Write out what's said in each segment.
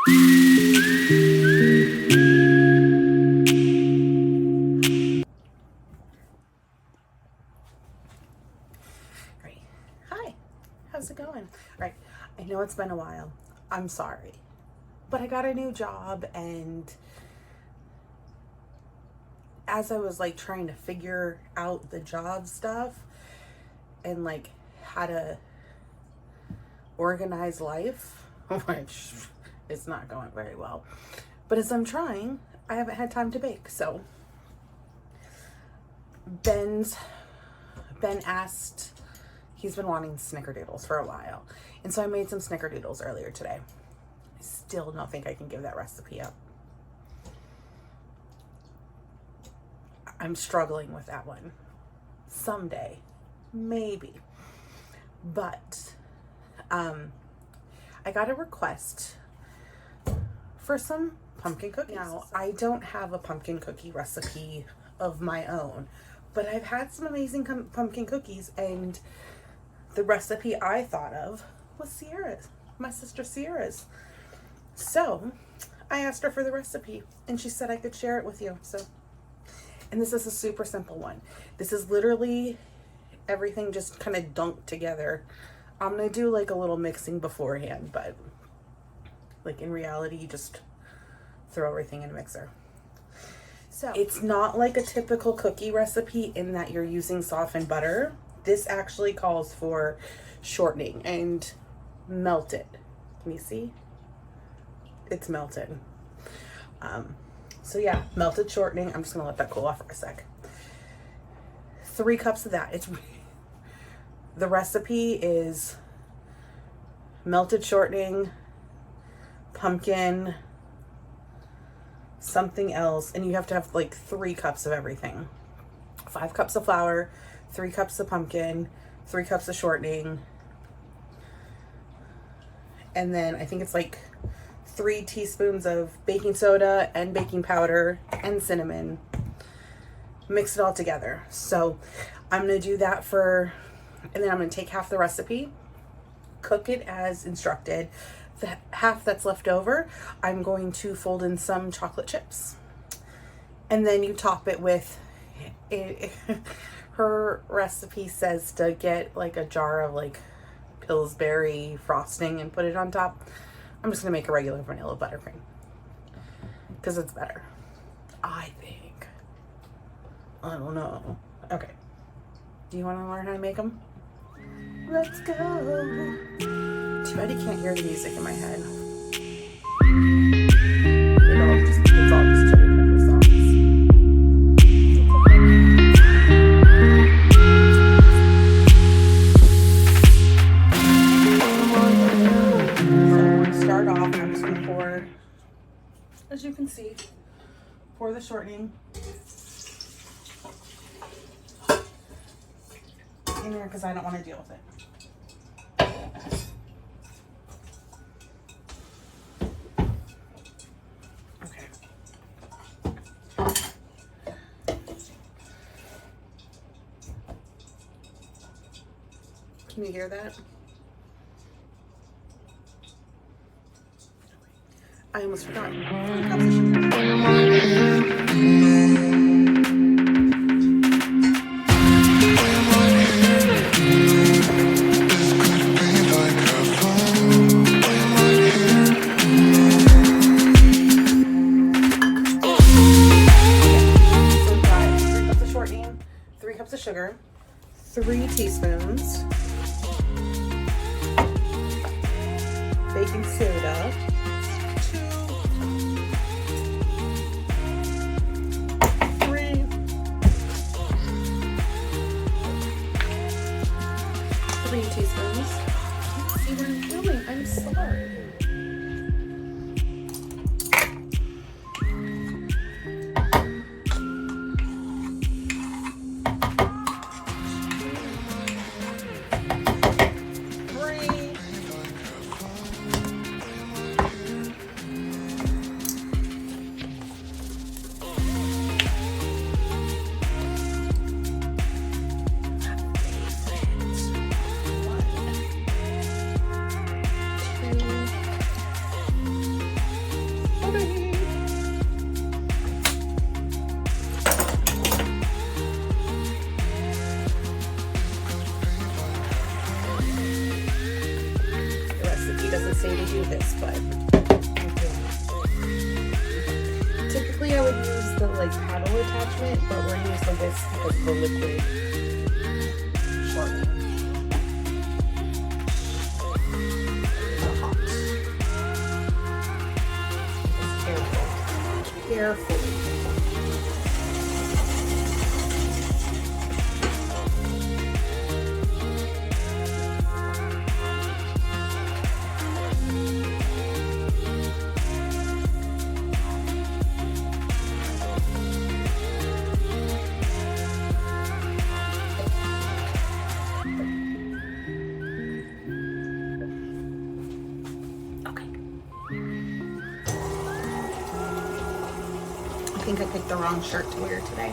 Right. Hi, how's it going? Right, I know it's been a while. I'm sorry. But I got a new job, and as I was like trying to figure out the job stuff and like how to organize life, which is not going very well. But as I'm trying, I haven't had time to bake. So Ben asked, he's been wanting snickerdoodles for a while. And so I made some snickerdoodles earlier today. I still don't think I can give that recipe up. I'm struggling with that one. Someday, maybe. But I got a request for some pumpkin cookies. Now, I don't have a pumpkin cookie recipe of my own, but I've had some amazing pumpkin cookies, and the recipe I thought of was Sierra's, my sister Sierra's. So I asked her for the recipe, and she said I could share it with you. And this is a super simple one. This is literally everything just kind of dunked together. I'm gonna do like a little mixing beforehand, but like in reality, you just throw everything in a mixer. So it's not like a typical cookie recipe in that you're using softened butter. This actually calls for shortening and melted. Can you see? It's melted. So yeah, melted shortening. I'm just gonna let that cool off for a sec. 3 cups of that. The recipe is melted shortening, pumpkin, something else, and you have to have like 3 cups of everything. 5 cups of flour, 3 cups of pumpkin, 3 cups of shortening, and then I think it's like 3 teaspoons of baking soda and baking powder and cinnamon. Mix it all together. So I'm gonna do that and then I'm gonna take half the recipe, cook it as instructed. The half that's left over, I'm going to fold in some chocolate chips. And then you top it with, her recipe says to get like a jar of like Pillsbury frosting and put it on top. I'm just gonna make a regular vanilla buttercream because it's better, I think. I don't know. Okay. Do you want to learn how to make them? Let's go. Too bad you can't hear the music in my head. It's all just Chili Pepper songs. Start off, I'm just gonna pour, as you can see, pour the shortening in there because I don't want to deal with it. Okay. Can you hear that? I almost forgot. Sugar, 3 teaspoons, baking soda, 3 teaspoons. See what I'm doing? I'm sorry. but typically I would use the like paddle attachment, but we're using the whisk because of the liquid shortening. It's hot. Just careful. I think I picked the wrong shirt to wear today.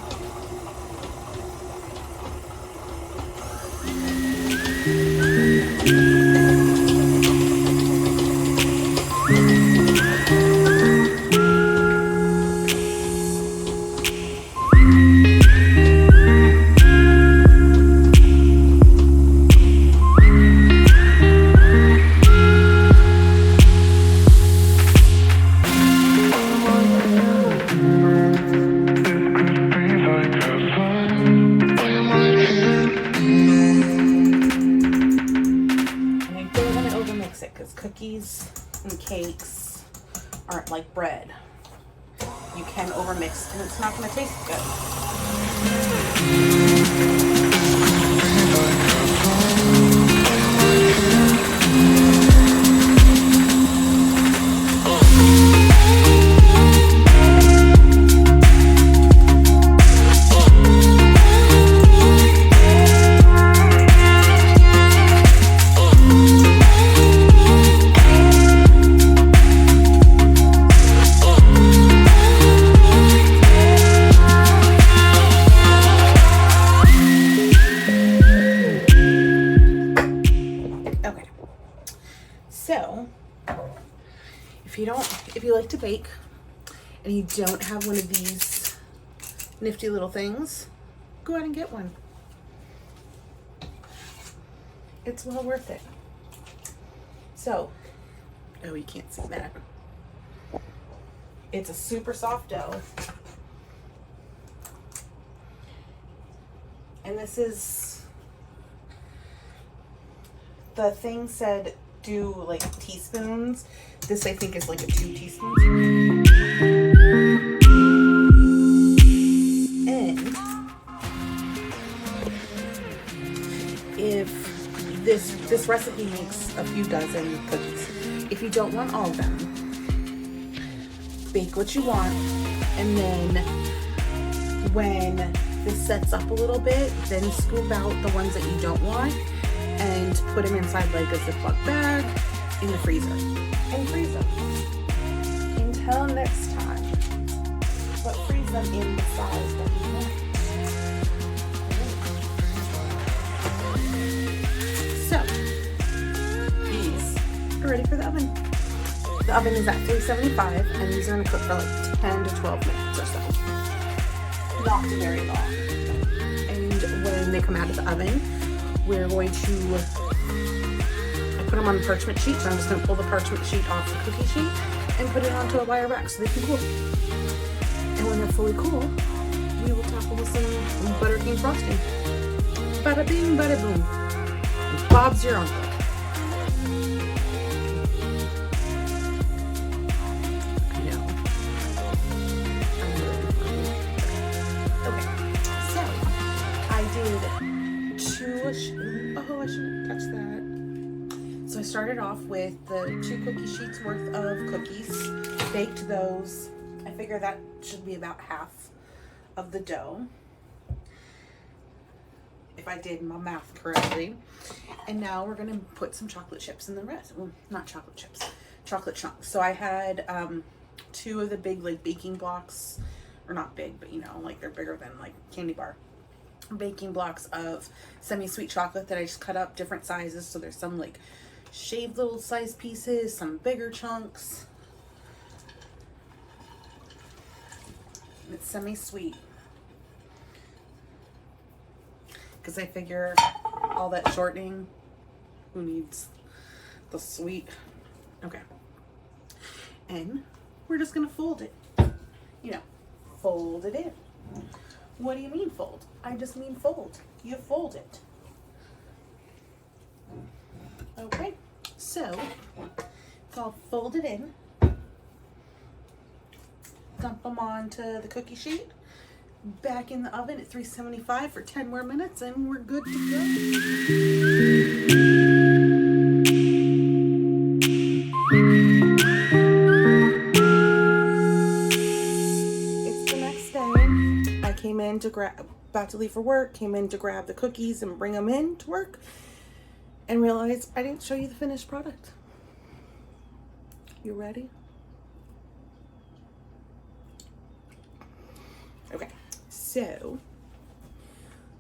Cookies and cakes aren't like bread. You can overmix and it's not going to taste good. So, if you like to bake and you don't have one of these nifty little things, go out and get one. It's well worth it. So, oh, you can't see that. It's a super soft dough. And this is, the thing said do like teaspoons. This I think is like a 2 teaspoons. And if this recipe makes a few dozen cookies. If you don't want all of them, bake what you want, and then when this sets up a little bit, then scoop out the ones that you don't want and put them inside like a Ziploc bag in the freezer and freeze them until next time, but freeze them in the size that you want. So these are ready for the oven. The oven is at 375 and these are going to cook for like 10 to 12 minutes or so, not very long. And when they come out of the oven, we're going to, I put them on the parchment sheet, so I'm just going to pull the parchment sheet off the cookie sheet and put it onto a wire rack so they can cool. And when they're fully cool, we will top them with some Butter King frosting. Bada bing, bada boom. And Bob's your uncle. I know. I'm really funny. Okay, so I did I shouldn't touch that. So I started off with the 2 cookie sheets worth of cookies, baked those. I figure that should be about half of the dough, if I did my math correctly. And now we're gonna put some chocolate chips in the rest. Well, not chocolate chips, chocolate chunks. So I had 2 of the big like baking blocks, or not big, but you know, like they're bigger than like candy bar baking blocks of semi-sweet chocolate that I just cut up different sizes. So there's some like shaved little size pieces, some bigger chunks. And it's semi-sweet because I figure all that shortening, who needs the sweet? Okay, and we're just gonna fold it. You know, fold it in. What do you mean fold? I just mean fold. You fold it. Okay, so it's all folded in. Dump them onto the cookie sheet. Back in the oven at 375 for 10 more minutes and we're good to go. It's the next day. I came in to about to leave for work, came in to grab the cookies and bring them in to work and realized I didn't show you the finished product. You ready? Okay. So,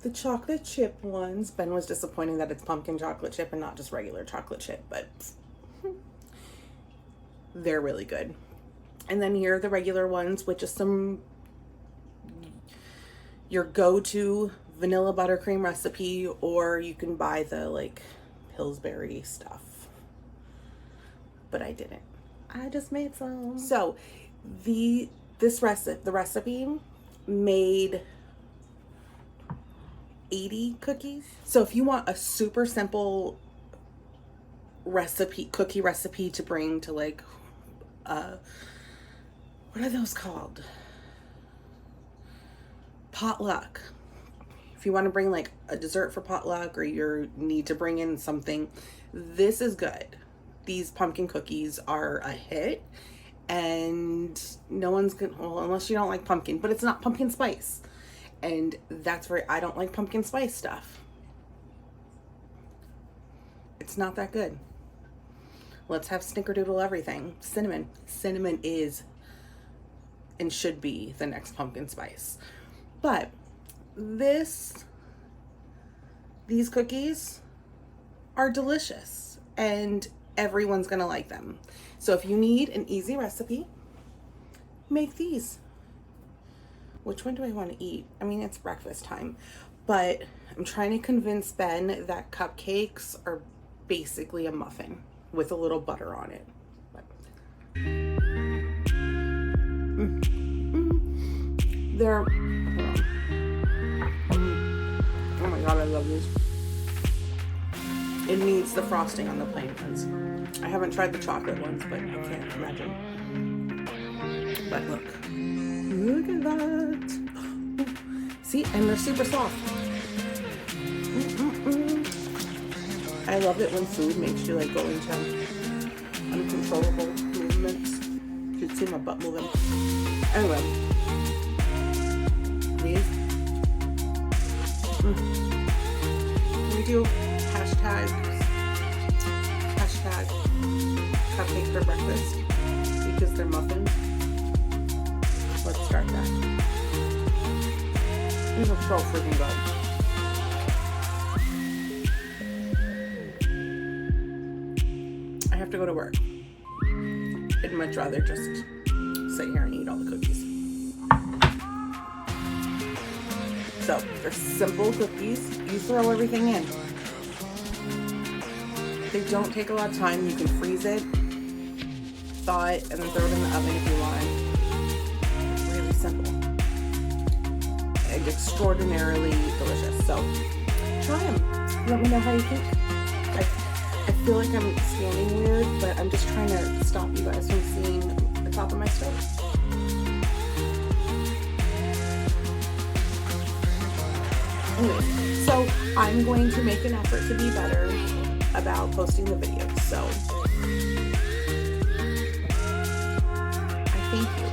the chocolate chip ones, Ben was disappointed that it's pumpkin chocolate chip and not just regular chocolate chip, but they're really good. And then here are the regular ones, which is your go-to vanilla buttercream recipe, or you can buy the like Pillsbury stuff. But I didn't. I just made some. So, the recipe made 80 cookies. So if you want a super simple cookie recipe to bring to like what are those called? Potluck. If you want to bring like a dessert for potluck or you need to bring in something, this is good. These pumpkin cookies are a hit. And no one's gonna, well, unless you don't like pumpkin, but it's not pumpkin spice. And that's where I don't like pumpkin spice stuff. It's not that good. Let's have snickerdoodle everything. Cinnamon. Cinnamon is and should be the next pumpkin spice. But these cookies are delicious and everyone's gonna like them. So if you need an easy recipe, make these. Which one do I want to eat? I mean, it's breakfast time, but I'm trying to convince Ben that cupcakes are basically a muffin with a little butter on it. They're, oh my God, I love these. It needs the frosting on the plain ones. I haven't tried the chocolate ones, but I can't imagine. But look at that. See, and they're super soft. I love it when food makes you like go into uncontrollable movements. You can see my butt moving. Anyway, these. We do hashtag cupcake for breakfast because they're muffins. Let's start that. These are so freaking good. I have to go to work. I'd much rather just sit here and eat all the cookies. So, they're simple cookies. You throw everything in. They don't take a lot of time. You can freeze it, thaw it, and then throw it in the oven if you want. It's really simple. And extraordinarily delicious. So, try them. Let me know how you think. I feel like I'm standing weird, but I'm just trying to stop you guys from seeing the top of my stove. Anyway, so I'm going to make an effort to be better about posting the videos. So I thank you.